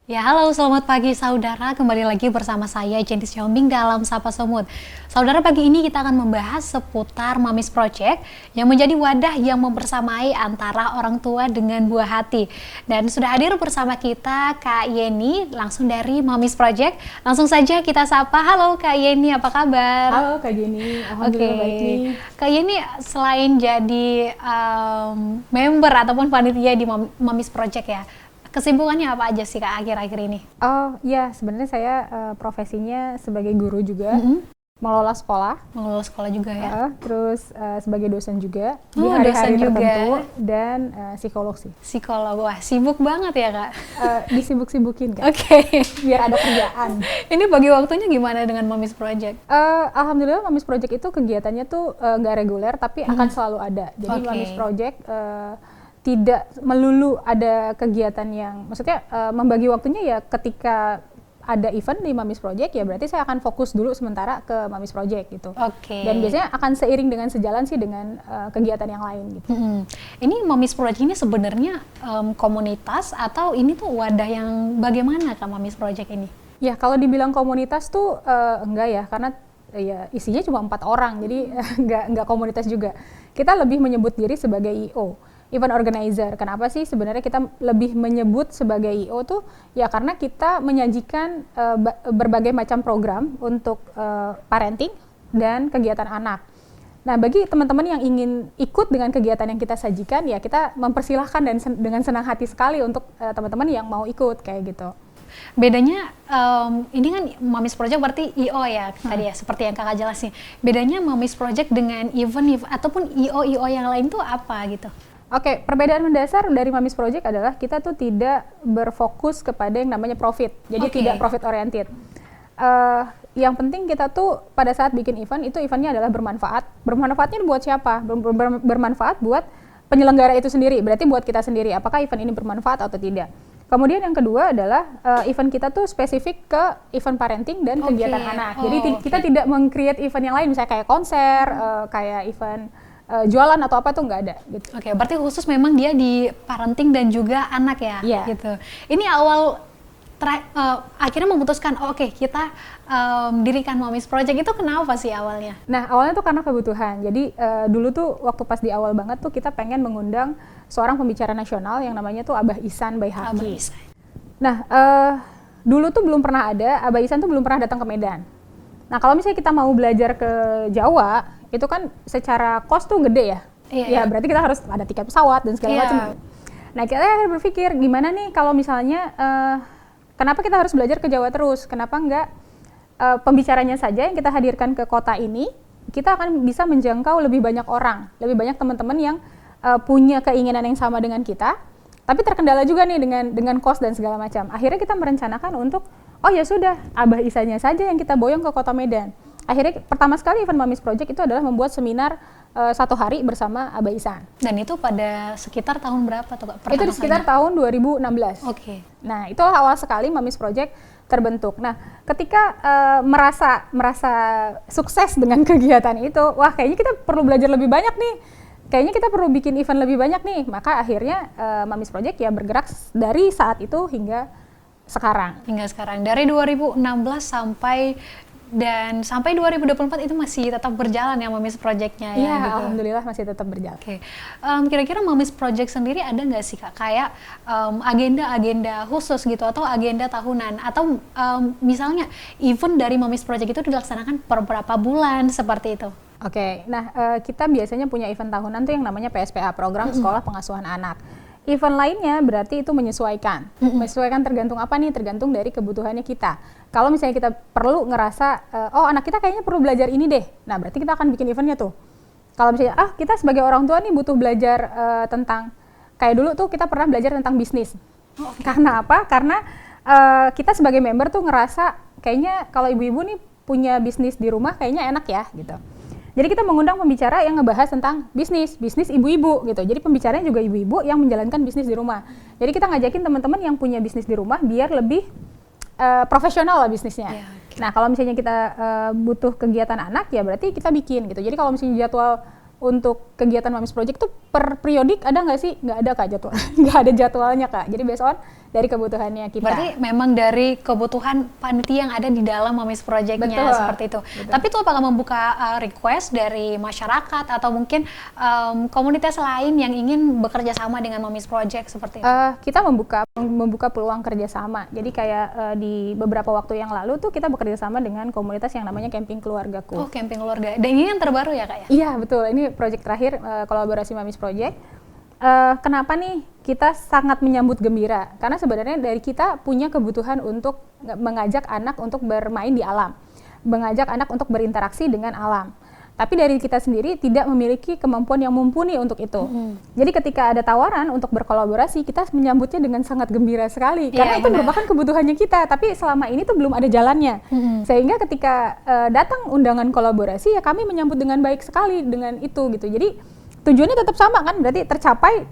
Ya, halo, selamat pagi saudara. Kembali lagi bersama saya Jentis Siombing dalam Sapa Semut. Saudara, pagi ini kita akan membahas seputar Mamis Project yang menjadi wadah yang membersamai antara orang tua dengan buah hati. Dan sudah hadir bersama kita Kak Yeni, langsung dari Mamis Project. Langsung saja kita sapa. Halo Kak Yeni, apa kabar? Halo Kak Jenny, alhamdulillah baik nih. Kak Yeni selain jadi member ataupun panitia di Mamis Project ya, kesibukannya apa aja sih Kak akhir-akhir ini? Oh iya, sebenarnya saya profesinya sebagai guru juga, mengelola sekolah, Mengelola sekolah juga ya? terus sebagai dosen juga di Oh, hari-hari dosen juga. tertentu dan psikolog sih. Psikolog, wah sibuk banget ya Kak? Disibuk-sibukin kan, Oke. biar ada kerjaan. Ini bagi waktunya gimana dengan Mamis Project? Alhamdulillah Mamis Project itu kegiatannya tuh nggak reguler tapi akan selalu ada. Jadi Oke. Mamis Project tidak melulu ada kegiatan yang, maksudnya membagi waktunya ya ketika ada event di Mamis Project ya berarti saya akan fokus dulu sementara ke Mamis Project gitu. Oke. Dan biasanya akan seiring dengan sejalan sih dengan kegiatan yang lain gitu. Ini Mamis Project ini sebenarnya komunitas atau ini tuh wadah yang bagaimana Kak Mamis Project ini? Ya kalau dibilang komunitas tuh enggak ya, karena ya isinya cuma 4 orang jadi enggak komunitas juga. Kita lebih menyebut diri sebagai IO, event organizer. Kenapa sih sebenarnya kita lebih menyebut sebagai IO tuh ya karena kita menyajikan berbagai macam program untuk parenting dan kegiatan anak. Nah, bagi teman-teman yang ingin ikut dengan kegiatan yang kita sajikan ya kita mempersilahkan dan dengan senang hati sekali untuk teman-teman yang mau ikut kayak gitu. Bedanya ini kan Mamis Project berarti IO ya tadi ya seperti yang Kakak jelasin. Bedanya Mamis Project dengan event ataupun IO yang lain tuh apa gitu? Oke, perbedaan mendasar dari Mamis Project adalah kita tuh tidak berfokus kepada yang namanya profit, jadi Oke. tidak profit oriented. Yang penting kita tuh pada saat bikin event itu eventnya adalah bermanfaat. Bermanfaatnya buat siapa? Bermanfaat buat penyelenggara itu sendiri. Berarti buat kita sendiri. Apakah event ini bermanfaat atau tidak? Kemudian yang kedua adalah event kita tuh spesifik ke event parenting dan kegiatan anak. Jadi kita tidak meng-create event yang lain, misalnya kayak konser, kayak event jualan atau apa tuh nggak ada gitu. Oke, berarti khusus memang dia di parenting dan juga anak ya, Iya. gitu. Ini awal akhirnya memutuskan, oke kita dirikan Mamis Project itu kenapa sih awalnya? Nah awalnya tuh karena kebutuhan. Jadi dulu tuh waktu pas di awal banget tuh kita pengen mengundang seorang pembicara nasional yang namanya tuh Abah Ihsan Baihaqi. Abah Ihsan. Nah dulu tuh belum pernah ada, Abah Ihsan tuh belum pernah datang ke Medan. Nah kalau misalnya kita mau belajar ke Jawa, itu kan secara cost tuh gede ya. Iya, Ya berarti kita harus ada tiket pesawat dan segala Iya. macam. Nah kita berpikir gimana nih kalau misalnya kenapa kita harus belajar ke Jawa terus? Kenapa enggak pembicaranya saja yang kita hadirkan ke kota ini, kita akan bisa menjangkau lebih banyak orang, lebih banyak teman-teman yang punya keinginan yang sama dengan kita, tapi terkendala juga nih dengan cost dan segala macam. Akhirnya kita merencanakan untuk, oh ya sudah, Abah Ihsannya saja yang kita boyong ke kota Medan. Akhirnya pertama sekali event Mamis Project itu adalah membuat seminar 1 hari bersama Abah Ihsan. Dan itu pada sekitar tahun berapa tuh Kak? Itu di sekitar tahun 2016. Oke. Nah, itulah awal sekali Mamis Project terbentuk. Nah, ketika merasa sukses dengan kegiatan itu, wah kayaknya kita perlu belajar lebih banyak nih. Kayaknya kita perlu bikin event lebih banyak nih. Maka akhirnya Mamis Project ya bergerak dari saat itu hingga sekarang. Hingga sekarang dari 2016 sampai 2024 itu masih tetap berjalan ya Mamis Project-nya ya Iya, gitu. alhamdulillah masih tetap berjalan. Oke, kira-kira Mamis Project sendiri ada nggak sih Kak kayak agenda-agenda khusus gitu atau agenda tahunan atau misalnya event dari Mamis Project itu dilaksanakan per berapa bulan seperti itu? Oke, nah kita biasanya punya event tahunan tuh yang namanya PSPA, Program Sekolah Pengasuhan Anak. Event lainnya berarti itu menyesuaikan. Menyesuaikan tergantung apa nih? Tergantung dari kebutuhannya kita. Kalau misalnya kita perlu ngerasa, oh anak kita kayaknya perlu belajar ini deh. Nah berarti kita akan bikin eventnya tuh. Kalau misalnya, kita sebagai orang tua nih butuh belajar tentang, kayak dulu tuh kita pernah belajar tentang bisnis. Karena apa? Karena kita sebagai member tuh ngerasa, kayaknya kalau ibu-ibu nih punya bisnis di rumah kayaknya enak ya gitu. Jadi kita mengundang pembicara yang ngebahas tentang bisnis ibu-ibu gitu. Jadi pembicaranya juga ibu-ibu yang menjalankan bisnis di rumah. Jadi kita ngajakin teman-teman yang punya bisnis di rumah biar lebih profesional lah bisnisnya. Ya, okay. Nah kalau misalnya kita butuh kegiatan anak ya berarti kita bikin gitu. Jadi kalau misalnya jadwal untuk kegiatan Mamis Project tuh per periodik ada nggak sih? Nggak ada Kak jadwal. Nggak ada jadwalnya Kak. Jadi based on dari kebutuhannya kita. Berarti memang dari kebutuhan panitia yang ada di dalam Momis Project-nya. Betul. Seperti itu. Betul. Tapi itu apakah membuka request dari masyarakat atau mungkin komunitas lain yang ingin bekerja sama dengan Momis Project seperti itu? Kita membuka peluang kerjasama. Jadi kayak di beberapa waktu yang lalu tuh kita bekerja sama dengan komunitas yang namanya Camping Keluargaku. Oh, Camping Keluarga. Dan ini yang terbaru ya, Kak ya? Iya, betul. Ini project terakhir kolaborasi Momis Project. Kenapa nih kita sangat menyambut gembira? Karena sebenarnya dari kita punya kebutuhan untuk mengajak anak untuk bermain di alam, mengajak anak untuk berinteraksi dengan alam. Tapi dari kita sendiri tidak memiliki kemampuan yang mumpuni untuk itu. Jadi ketika ada tawaran untuk berkolaborasi, kita menyambutnya dengan sangat gembira sekali. Karena itu merupakan kebutuhannya kita, tapi selama ini tuh belum ada jalannya. Sehingga ketika datang undangan kolaborasi, ya kami menyambut dengan baik sekali dengan itu gitu. Jadi tujuannya tetap sama kan, berarti tercapai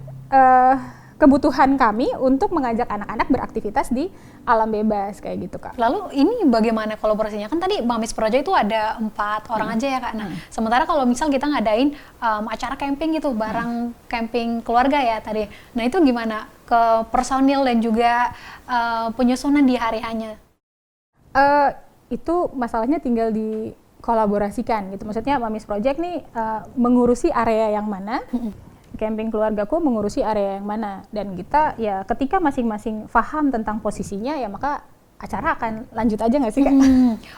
kebutuhan kami untuk mengajak anak-anak beraktivitas di alam bebas kayak gitu, Kak. Lalu ini bagaimana kolaborasinya? Kan tadi Momis Project itu ada 4 orang aja ya, Kak. Nah, sementara kalau misal kita ngadain acara camping gitu, bareng camping keluarga ya tadi. Nah, itu gimana ke personil dan juga penyusunan di hari hanya? Itu masalahnya tinggal dikolaborasikan gitu. Maksudnya Momis Project nih mengurusi area yang mana, Camping Keluargaku mengurusi area yang mana, dan kita ya ketika masing-masing paham tentang posisinya ya maka acara akan lanjut aja nggak sih, Kak?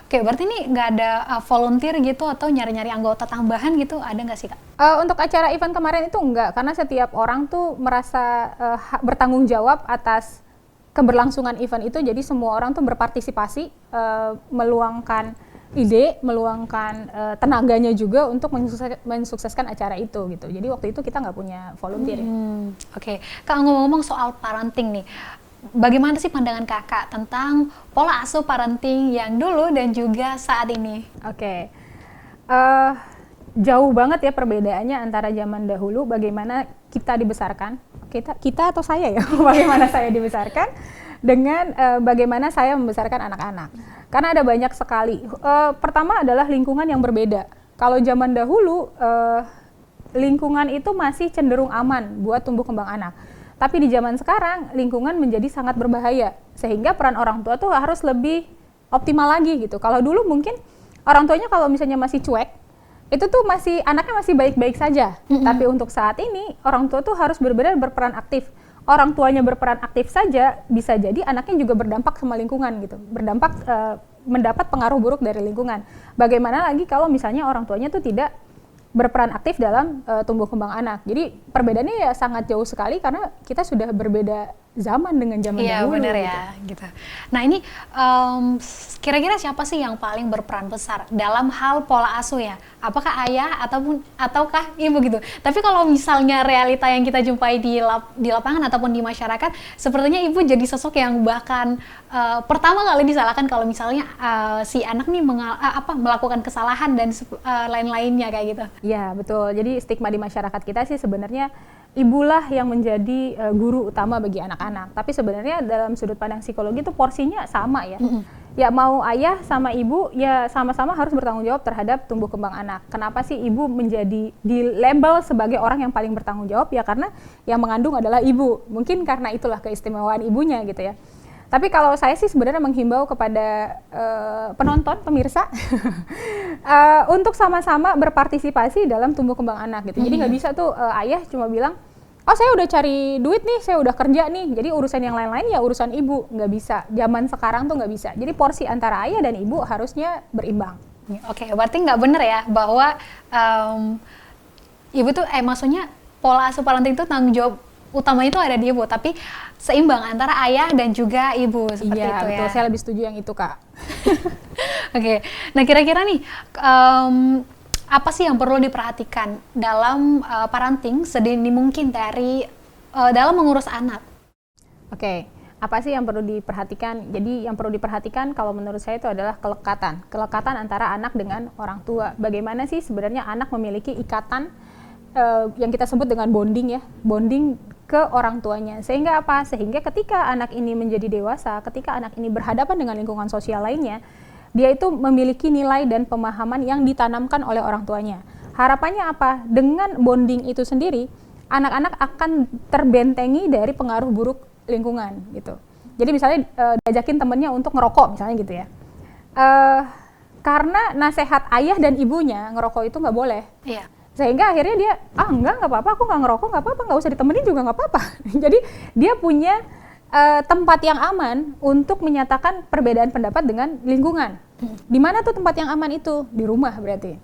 Oke, berarti ini nggak ada volunteer gitu atau nyari-nyari anggota tambahan gitu, ada nggak sih, Kak? Untuk acara event kemarin itu enggak, karena setiap orang tuh merasa bertanggung jawab atas keberlangsungan event itu, jadi semua orang tuh berpartisipasi, meluangkan ide, meluangkan tenaganya juga untuk mensukseskan acara itu gitu. Jadi waktu itu kita nggak punya volunteer. Oke. Kak, ngomong-ngomong soal parenting nih, bagaimana sih pandangan Kakak tentang pola asuh parenting yang dulu dan juga saat ini? Oke. Jauh banget ya perbedaannya antara zaman dahulu bagaimana kita dibesarkan, kita atau saya ya, bagaimana saya dibesarkan dengan bagaimana saya membesarkan anak-anak. Karena ada banyak sekali. Pertama adalah lingkungan yang berbeda. Kalau zaman dahulu, lingkungan itu masih cenderung aman buat tumbuh kembang anak. Tapi di zaman sekarang, lingkungan menjadi sangat berbahaya. Sehingga peran orang tua tuh harus lebih optimal lagi gitu. Kalau dulu mungkin orang tuanya kalau misalnya masih cuek, itu tuh anaknya masih baik-baik saja. Tapi untuk saat ini, orang tua tuh harus benar-benar berperan aktif. Orang tuanya berperan aktif saja, bisa jadi anaknya juga berdampak sama lingkungan gitu, berdampak mendapat pengaruh buruk dari lingkungan. Bagaimana lagi kalau misalnya orang tuanya tuh tidak berperan aktif dalam tumbuh kembang anak. Jadi perbedaannya ya sangat jauh sekali karena kita sudah berbeda zaman dengan zaman dahulu. Iya benar ya, gitu. Nah ini kira-kira siapa sih yang paling berperan besar dalam hal pola asuh ya? Apakah ayah ataukah ibu gitu? Tapi kalau misalnya realita yang kita jumpai di lapangan ataupun di masyarakat, sepertinya ibu jadi sosok yang bahkan pertama kali disalahkan kalau misalnya si anak nih melakukan kesalahan dan lain-lainnya kayak gitu. Iya betul. Jadi stigma di masyarakat kita sih sebenarnya ibulah yang menjadi guru utama bagi anak-anak. Tapi sebenarnya dalam sudut pandang psikologi itu porsinya sama ya. Ya mau ayah sama ibu ya sama-sama harus bertanggung jawab terhadap tumbuh kembang anak. Kenapa sih ibu menjadi di label sebagai orang yang paling bertanggung jawab? Ya karena yang mengandung adalah ibu. Mungkin karena itulah keistimewaan ibunya gitu ya. Tapi kalau saya sih sebenarnya menghimbau kepada penonton, pemirsa, untuk sama-sama berpartisipasi dalam tumbuh kembang anak gitu. Jadi nggak bisa tuh ayah cuma bilang, oh saya udah cari duit nih, saya udah kerja nih, jadi urusan yang lain-lain ya urusan ibu. Nggak bisa, zaman sekarang tuh nggak bisa. Jadi porsi antara ayah dan ibu harusnya berimbang. Oke, berarti nggak benar ya bahwa ibu tuh maksudnya pola asuh parenting itu tanggung jawab utama itu ada di ibu, tapi seimbang antara ayah dan juga ibu seperti itu betul. ya. Iya, saya lebih setuju yang itu, Kak. Oke, nah kira-kira nih apa sih yang perlu diperhatikan dalam parenting sedini mungkin dari dalam mengurus anak? Oke, apa sih yang perlu diperhatikan? Jadi yang perlu diperhatikan kalau menurut saya itu adalah kelekatan antara anak dengan orang tua. Bagaimana sih sebenarnya anak memiliki ikatan yang kita sebut dengan bonding ke orang tuanya. Sehingga apa? Sehingga ketika anak ini menjadi dewasa, ketika anak ini berhadapan dengan lingkungan sosial lainnya, dia itu memiliki nilai dan pemahaman yang ditanamkan oleh orang tuanya. Harapannya apa? Dengan bonding itu sendiri, anak-anak akan terbentengi dari pengaruh buruk lingkungan gitu. Jadi misalnya diajakin temennya untuk ngerokok misalnya gitu ya. Karena nasihat ayah dan ibunya ngerokok itu nggak boleh. Iya. Sehingga akhirnya dia, nggak apa-apa, aku nggak ngerokok, nggak apa-apa, nggak usah ditemenin juga nggak apa-apa. Jadi dia punya tempat yang aman untuk menyatakan perbedaan pendapat dengan lingkungan. Di mana tuh tempat yang aman itu? Di rumah berarti.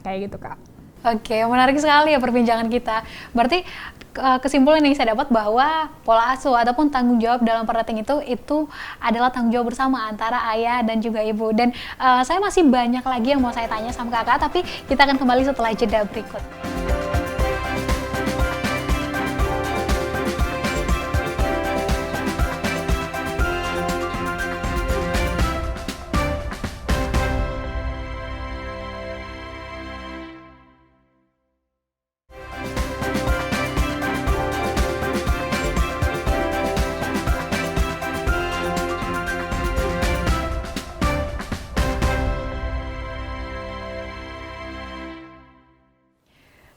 Kayak gitu, Kak. Oke, menarik sekali ya perbincangan kita. Berarti kesimpulan yang saya dapat bahwa pola asuh ataupun tanggung jawab dalam parenting itu adalah tanggung jawab bersama antara ayah dan juga ibu. Dan saya masih banyak lagi yang mau saya tanya sama kakak, tapi kita akan kembali setelah jeda berikut.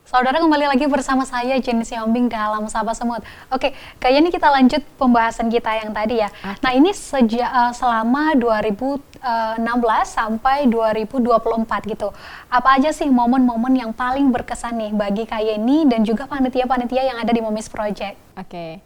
Saudara, kembali lagi bersama saya Jenny Siombing dalam Sapa Semut. Oke, kayaknya ini kita lanjut pembahasan kita yang tadi ya. Okay. Nah, ini selama 2016 sampai 2024 gitu. Apa aja sih momen-momen yang paling berkesan nih bagi Kak Yeni dan juga panitia-panitia yang ada di Momis Project? Oke.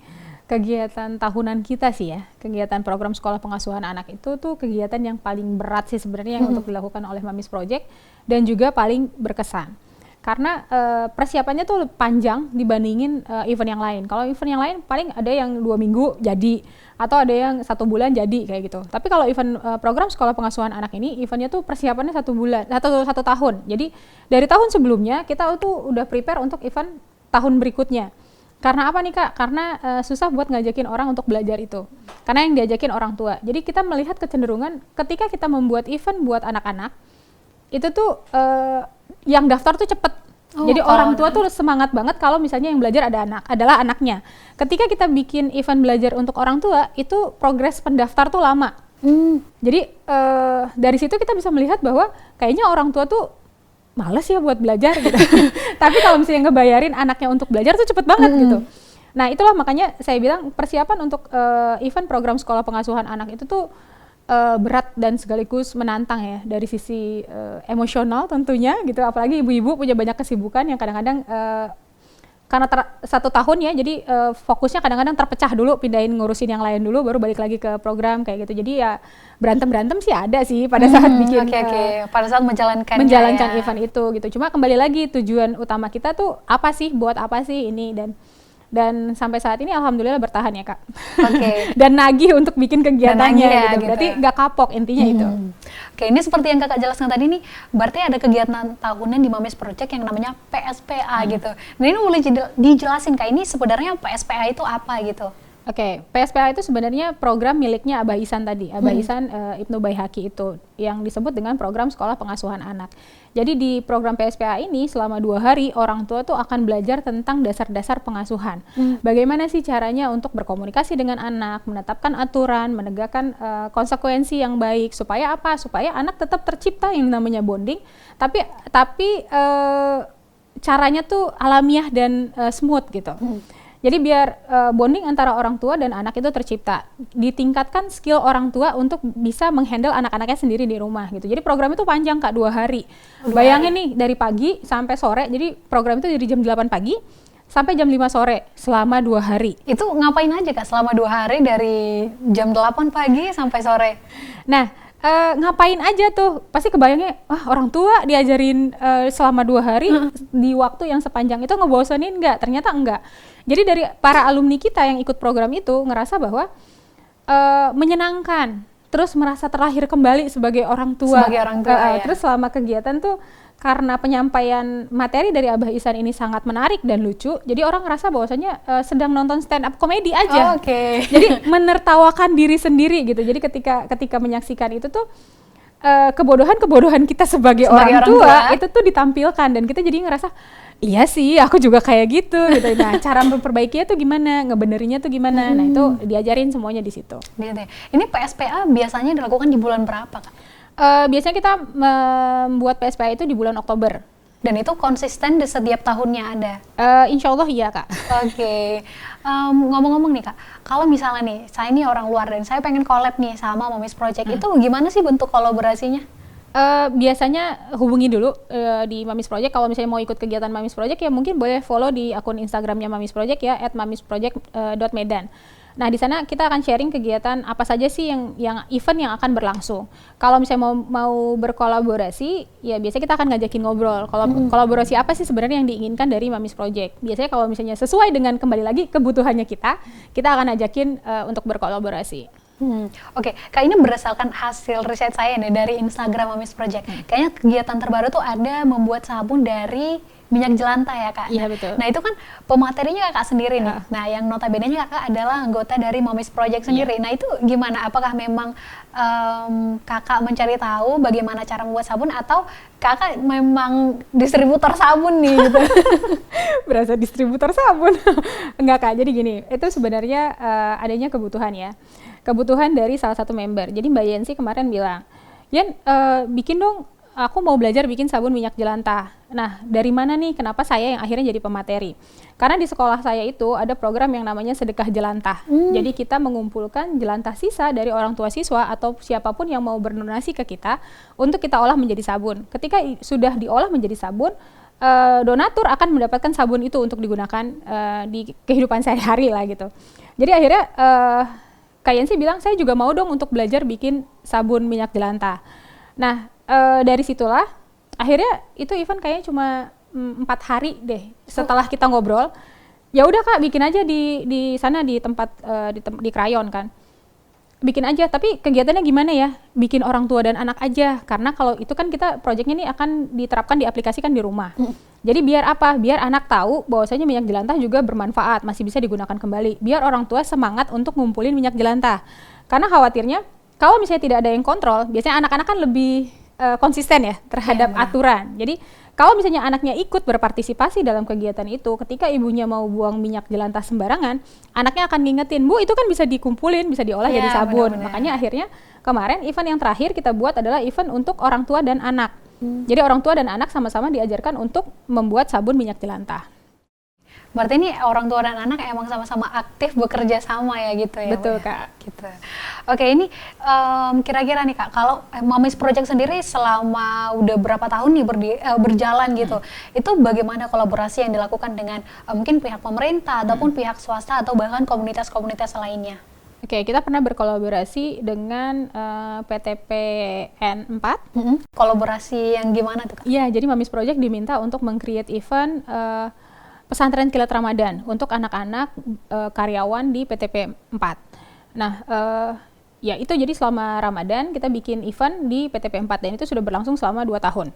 Kegiatan tahunan kita sih ya, kegiatan program sekolah pengasuhan anak itu tuh kegiatan yang paling berat sih sebenarnya yang untuk dilakukan oleh Momis Project dan juga paling berkesan. Karena persiapannya tuh panjang dibandingin event yang lain. Kalau event yang lain paling ada yang 2 minggu jadi, atau ada yang 1 bulan jadi kayak gitu. Tapi kalau event program sekolah pengasuhan anak ini, eventnya tuh persiapannya 1 bulan, satu tahun. Jadi dari tahun sebelumnya kita tuh udah prepare untuk event tahun berikutnya. Karena apa nih Kak? Karena susah buat ngajakin orang untuk belajar itu. Karena yang diajakin orang tua. Jadi kita melihat kecenderungan ketika kita membuat event buat anak-anak, itu tuh yang daftar tuh cepet. Jadi orang tua tuh semangat banget kalau misalnya yang belajar adalah anaknya. Ketika kita bikin event belajar untuk orang tua, itu progres pendaftar tuh lama. Jadi dari situ kita bisa melihat bahwa kayaknya orang tua tuh males ya buat belajar gitu. Tapi kalau misalnya ngebayarin anaknya untuk belajar tuh cepet banget gitu. Nah itulah makanya saya bilang persiapan untuk event program sekolah pengasuhan anak itu tuh berat dan sekaligus menantang ya dari sisi emosional tentunya gitu, apalagi ibu-ibu punya banyak kesibukan yang kadang-kadang karena 1 tahun ya, jadi fokusnya kadang-kadang terpecah dulu, pindahin ngurusin yang lain dulu baru balik lagi ke program kayak gitu. Jadi ya berantem sih ada sih pada saat bikin pada saat menjalankan event itu gitu. Cuma kembali lagi tujuan utama kita tuh apa sih, buat apa sih ini, dan sampai saat ini alhamdulillah bertahan ya Kak. Dan nagih untuk bikin kegiatannya gitu. Berarti nggak kapok intinya itu. Oke, ini seperti yang Kakak jelaskan tadi nih, berarti ada kegiatan tahunan di Momis Project yang namanya PSPA gitu. Nah ini boleh dijelasin Kak, ini sebenarnya PSPA itu apa gitu? Oke, PSPA itu sebenarnya program miliknya Abah Ihsan tadi, Abah Ihsan Ibnu Baihaqi itu, yang disebut dengan program sekolah pengasuhan anak. Jadi di program PSPA ini selama 2 hari orang tua tuh akan belajar tentang dasar-dasar pengasuhan. Bagaimana sih caranya untuk berkomunikasi dengan anak, menetapkan aturan, menegakkan konsekuensi yang baik, supaya apa? Supaya anak tetap tercipta yang namanya bonding, tapi caranya tuh alamiah dan smooth gitu. Jadi biar bonding antara orang tua dan anak itu tercipta, ditingkatkan skill orang tua untuk bisa menghandle anak-anaknya sendiri di rumah gitu. Jadi program itu panjang Kak, 2 hari. Bayangin nih dari pagi sampai sore, jadi program itu dari jam 8 pagi sampai jam 5 sore selama 2 hari. Itu ngapain aja Kak selama 2 hari dari jam 8 pagi sampai sore? Nah, ngapain aja tuh, pasti kebayangnya orang tua diajarin selama 2 hari di waktu yang sepanjang itu ngebosenin nggak? Ternyata enggak. Jadi dari para alumni kita yang ikut program itu ngerasa bahwa menyenangkan, terus merasa terlahir kembali sebagai orang tua. Ya. Terus selama kegiatan tuh karena penyampaian materi dari Abah Ihsan ini sangat menarik dan lucu, jadi orang ngerasa bahwasanya sedang nonton stand up komedi aja. Jadi menertawakan diri sendiri gitu. Jadi ketika menyaksikan itu tuh kebodohan kita sebagai orang tua itu tuh ditampilkan, dan kita jadi ngerasa iya sih aku juga kayak gitu. Nah cara memperbaikinya tuh gimana, ngebenerinnya tuh gimana, nah itu diajarin semuanya di situ. Ini PSPA biasanya dilakukan di bulan berapa Kak? Biasanya kita membuat PSPA itu di bulan Oktober. Dan itu konsisten di setiap tahunnya ada? Insya Allah iya Kak. Oke. Ngomong-ngomong nih Kak, kalau misalnya nih, saya ini orang luar dan saya pengen collab nih sama Momis Project, itu gimana sih bentuk kolaborasinya? Biasanya hubungi dulu di Mamis Project. Kalau misalnya mau ikut kegiatan Mamis Project ya mungkin boleh follow di akun Instagramnya Mamis Project ya @mamisproject.medan. Nah di sana kita akan sharing kegiatan apa saja sih yang event yang akan berlangsung. Kalau misalnya mau berkolaborasi ya biasanya kita akan ngajakin ngobrol. Kalau kolaborasi apa sih sebenarnya yang diinginkan dari Mamis Project. Biasanya kalau misalnya sesuai dengan kembali lagi kebutuhannya kita akan ajakin untuk berkolaborasi. Oke, Kak, ini berdasarkan hasil riset saya nih dari Instagram Mamis Project. Kayaknya kegiatan terbaru tuh ada membuat sabun dari minyak jelantah ya Kak. Iya betul. Nah itu kan pematerinya Kakak sendiri nih. Nah yang notabene-nya Kakak adalah anggota dari Mamis Project sendiri. Nah itu gimana? Apakah memang Kakak mencari tahu bagaimana cara membuat sabun atau Kakak memang distributor sabun nih gitu? Berasa distributor sabun. Enggak Kak, jadi gini, itu sebenarnya adanya kebutuhan ya. Kebutuhan dari salah satu member. Jadi Mbak Yensi kemarin bilang, Yen bikin dong, aku mau belajar bikin sabun minyak jelantah. Nah dari mana nih, kenapa saya yang akhirnya jadi pemateri? Karena di sekolah saya itu ada program yang namanya sedekah jelantah. Jadi kita mengumpulkan jelantah sisa dari orang tua siswa atau siapapun yang mau berdonasi ke kita untuk kita olah menjadi sabun. Ketika sudah diolah menjadi sabun, donatur akan mendapatkan sabun itu untuk digunakan di kehidupan sehari-hari lah gitu. Jadi akhirnya Kak Yensi bilang, saya juga mau dong untuk belajar bikin sabun minyak jelantah. Nah, dari situlah, akhirnya itu event kayaknya cuma 4 hari deh setelah kita ngobrol. Ya udah Kak, bikin aja di sana di tempat di Krayon kan. Bikin aja, tapi kegiatannya gimana ya? Bikin orang tua dan anak aja, karena kalau itu kan kita proyeknya ini akan diterapkan diaplikasikan di rumah. Jadi biar apa? Biar anak tahu bahwasanya minyak jelantah juga bermanfaat, masih bisa digunakan kembali. Biar orang tua semangat untuk ngumpulin minyak jelantah. Karena khawatirnya kalau misalnya tidak ada yang kontrol, biasanya anak-anak kan lebih konsisten ya terhadap aturan. Jadi kalau misalnya anaknya ikut berpartisipasi dalam kegiatan itu, ketika ibunya mau buang minyak jelantah sembarangan, anaknya akan ngingetin, Bu itu kan bisa dikumpulin, bisa diolah jadi sabun. Bener-bener. Makanya akhirnya kemarin event yang terakhir kita buat adalah event untuk orang tua dan anak. Jadi orang tua dan anak sama-sama diajarkan untuk membuat sabun minyak jelantah. Berarti ini orang tua dan anak emang sama-sama aktif bekerja sama ya gitu ya? Betul Kak. Gitu. Oke, ini kira-kira nih Kak, kalau Mamis Project sendiri selama udah berapa tahun nih berjalan gitu, itu bagaimana kolaborasi yang dilakukan dengan mungkin pihak pemerintah ataupun pihak swasta atau bahkan komunitas-komunitas lainnya? Oke, kita pernah berkolaborasi dengan PTPN 4. Kolaborasi yang gimana tuh Kak? Iya, jadi Mamis Project diminta untuk meng-create event pesantren kilat Ramadan untuk anak-anak karyawan di PTP 4. Nah, ya itu jadi selama Ramadan kita bikin event di PTP 4 dan itu sudah berlangsung selama 2 tahun.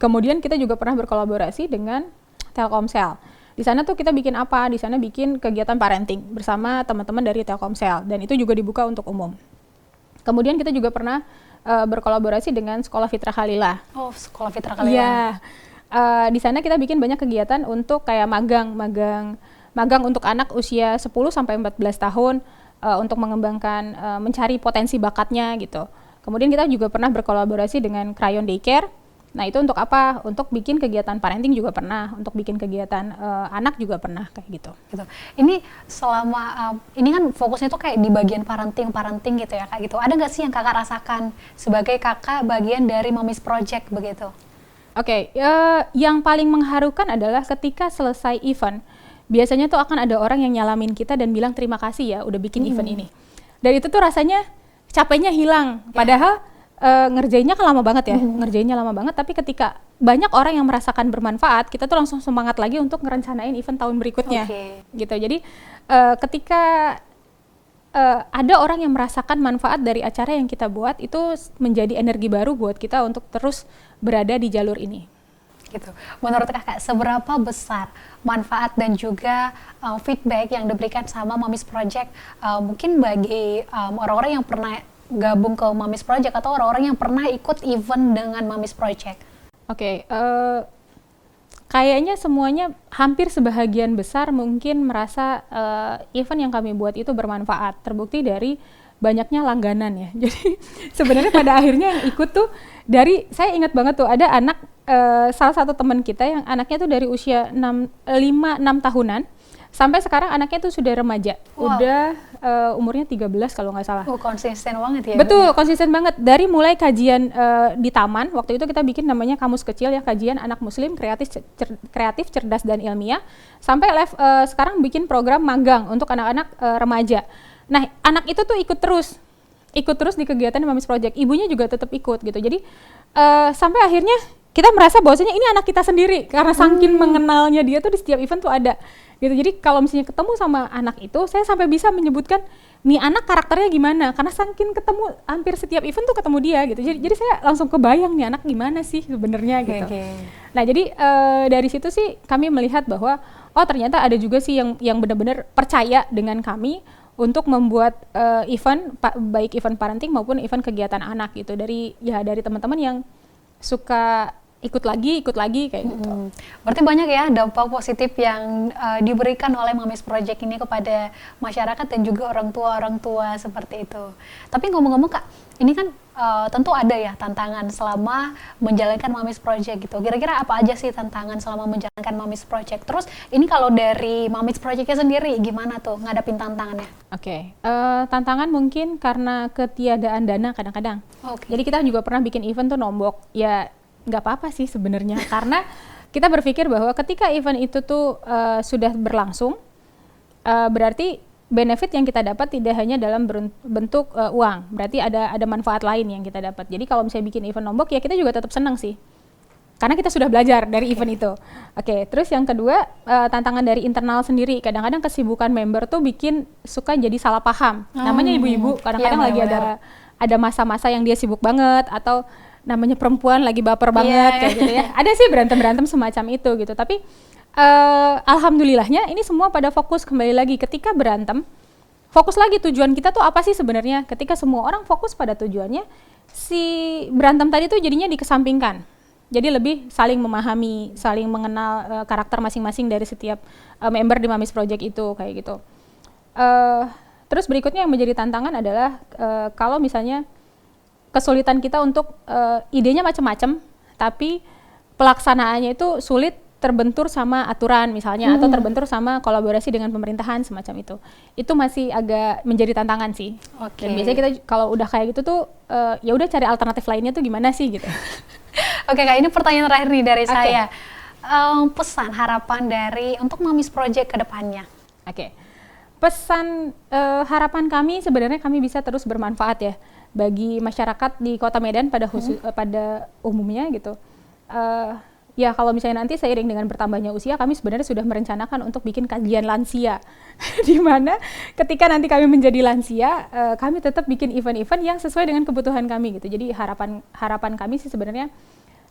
Kemudian kita juga pernah berkolaborasi dengan Telkomsel. Di sana tuh kita bikin apa? Di sana bikin kegiatan parenting bersama teman-teman dari Telkomsel dan itu juga dibuka untuk umum. Kemudian kita juga pernah berkolaborasi dengan Sekolah Fitrah Khalilah. Oh, Sekolah Fitrah Khalilah. Iya. Di sana kita bikin banyak kegiatan untuk kayak magang untuk anak usia 10 sampai 14 tahun untuk mengembangkan mencari potensi bakatnya gitu. Kemudian kita juga pernah berkolaborasi dengan Krayon Daycare. Nah, itu untuk apa? Untuk bikin kegiatan parenting juga pernah, untuk bikin kegiatan anak juga pernah kayak gitu. Ini selama ini kan fokusnya tuh kayak di bagian parenting gitu ya Kak gitu. Ada nggak sih yang Kakak rasakan sebagai kakak bagian dari Mamis Project begitu? Oke, yang paling mengharukan adalah ketika selesai event, biasanya tuh akan ada orang yang nyalamin kita dan bilang terima kasih ya udah bikin event ini. Dan itu tuh rasanya capeknya hilang, padahal ngerjainnya kan lama banget ya, ngerjainnya lama banget, tapi ketika banyak orang yang merasakan bermanfaat, kita tuh langsung semangat lagi untuk ngerencanain event tahun berikutnya. Gitu, jadi ketika ada orang yang merasakan manfaat dari acara yang kita buat, itu menjadi energi baru buat kita untuk terus berada di jalur ini. Gitu. Menurut Kakak, seberapa besar manfaat dan juga feedback yang diberikan sama Mamis Project mungkin bagi orang-orang yang pernah gabung ke Mamis Project atau orang-orang yang pernah ikut event dengan Mamis Project? Oke, kayaknya semuanya hampir sebahagian besar mungkin merasa event yang kami buat itu bermanfaat. Terbukti dari banyaknya langganan ya. Jadi sebenarnya pada akhirnya yang ikut tuh saya ingat banget tuh ada anak salah satu teman kita yang anaknya tuh dari usia 5-6 tahunan sampai sekarang anaknya tuh sudah remaja. Wow. Udah umurnya 13 kalau nggak salah. Konsisten banget ya. Betul, konsisten banget. Dari mulai kajian di taman, waktu itu kita bikin namanya kamus kecil ya, kajian anak muslim kreatif, cerdas dan ilmiah, sampai sekarang bikin program magang untuk anak-anak remaja. Nah, anak itu tuh ikut terus di kegiatan Mamis Project. Ibunya juga tetap ikut gitu. Jadi sampai akhirnya kita merasa bahwasanya ini anak kita sendiri karena saking mengenalnya dia tuh di setiap event tuh ada gitu. Jadi kalau misalnya ketemu sama anak itu, saya sampai bisa menyebutkan nih anak karakternya gimana karena saking ketemu hampir setiap event tuh ketemu dia gitu. Jadi saya langsung kebayang nih anak gimana sih sebenarnya gitu. Nah, jadi dari situ sih kami melihat bahwa ternyata ada juga sih yang benar-benar percaya dengan kami untuk membuat event baik event parenting maupun event kegiatan anak gitu dari teman-teman yang suka ikut lagi kayak gitu. Berarti banyak ya dampak positif yang diberikan oleh Mamis Project ini kepada masyarakat dan juga orang tua seperti itu. Tapi ngomong-ngomong Kak, ini kan tentu ada ya tantangan selama menjalankan Mamis Project gitu. Kira-kira apa aja sih tantangan selama menjalankan Mamis Project? Terus ini kalau dari Mamis Project-nya sendiri gimana tuh ngadapin tantangannya? Oke, tantangan mungkin karena ketiadaan dana kadang-kadang. Jadi kita juga pernah bikin event tuh nombok. Ya nggak apa-apa sih sebenarnya karena kita berpikir bahwa ketika event itu tuh sudah berlangsung, berarti benefit yang kita dapat tidak hanya dalam bentuk uang, berarti ada manfaat lain yang kita dapat. Jadi kalau misalnya bikin event nombok ya kita juga tetap senang sih karena kita sudah belajar dari event itu. Terus yang kedua, tantangan dari internal sendiri. Kadang-kadang kesibukan member tuh suka jadi salah paham. Namanya ibu-ibu kadang-kadang lagi ada masa-masa yang dia sibuk banget, atau namanya perempuan lagi baper banget kayak gitu ya. Ada sih berantem semacam itu gitu. Tapi alhamdulillahnya ini semua pada fokus kembali lagi ketika berantem. Fokus lagi tujuan kita tuh apa sih sebenarnya? Ketika semua orang fokus pada tujuannya, si berantem tadi tuh jadinya dikesampingkan. Jadi lebih saling memahami, saling mengenal karakter masing-masing dari setiap member di Mamis Project itu kayak gitu. Terus berikutnya yang menjadi tantangan adalah kalau misalnya kesulitan kita untuk idenya macam-macam, tapi pelaksanaannya itu sulit, terbentur sama aturan misalnya, atau terbentur sama kolaborasi dengan pemerintahan semacam itu. Itu masih agak menjadi tantangan sih. Dan biasanya kita kalau udah kayak gitu tuh ya udah cari alternatif lainnya tuh gimana sih gitu. Oke Kak, ini pertanyaan terakhir nih dari saya. Pesan harapan untuk Mamis Project ke depannya. Pesan harapan kami sebenarnya kami bisa terus bermanfaat ya bagi masyarakat di Kota Medan pada umumnya gitu. Ya kalau misalnya nanti seiring dengan bertambahnya usia, kami sebenarnya sudah merencanakan untuk bikin kajian lansia. Di mana ketika nanti kami menjadi lansia, kami tetap bikin event-event yang sesuai dengan kebutuhan kami gitu. Jadi harapan kami sih sebenarnya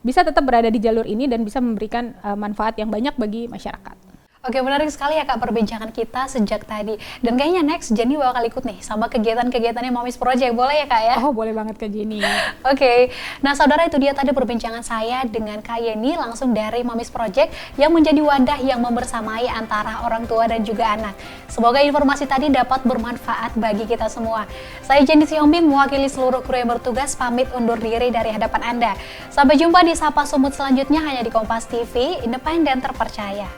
bisa tetap berada di jalur ini dan bisa memberikan manfaat yang banyak bagi masyarakat. Oke, menarik sekali ya Kak perbincangan kita sejak tadi. Dan kayaknya next Jenny bakal ikut nih sama kegiatan-kegiatannya Mamis Project. Boleh ya Kak ya? Oh, boleh banget Kak Jenny. Oke. Nah saudara, itu dia tadi perbincangan saya dengan Kak Yeni langsung dari Mamis Project yang menjadi wadah yang membersamai antara orang tua dan juga anak. Semoga informasi tadi dapat bermanfaat bagi kita semua. Saya Jenny Siombing mewakili seluruh kru yang bertugas pamit undur diri dari hadapan Anda. Sampai jumpa di Sapa Sumut selanjutnya hanya di Kompas TV, independen terpercaya.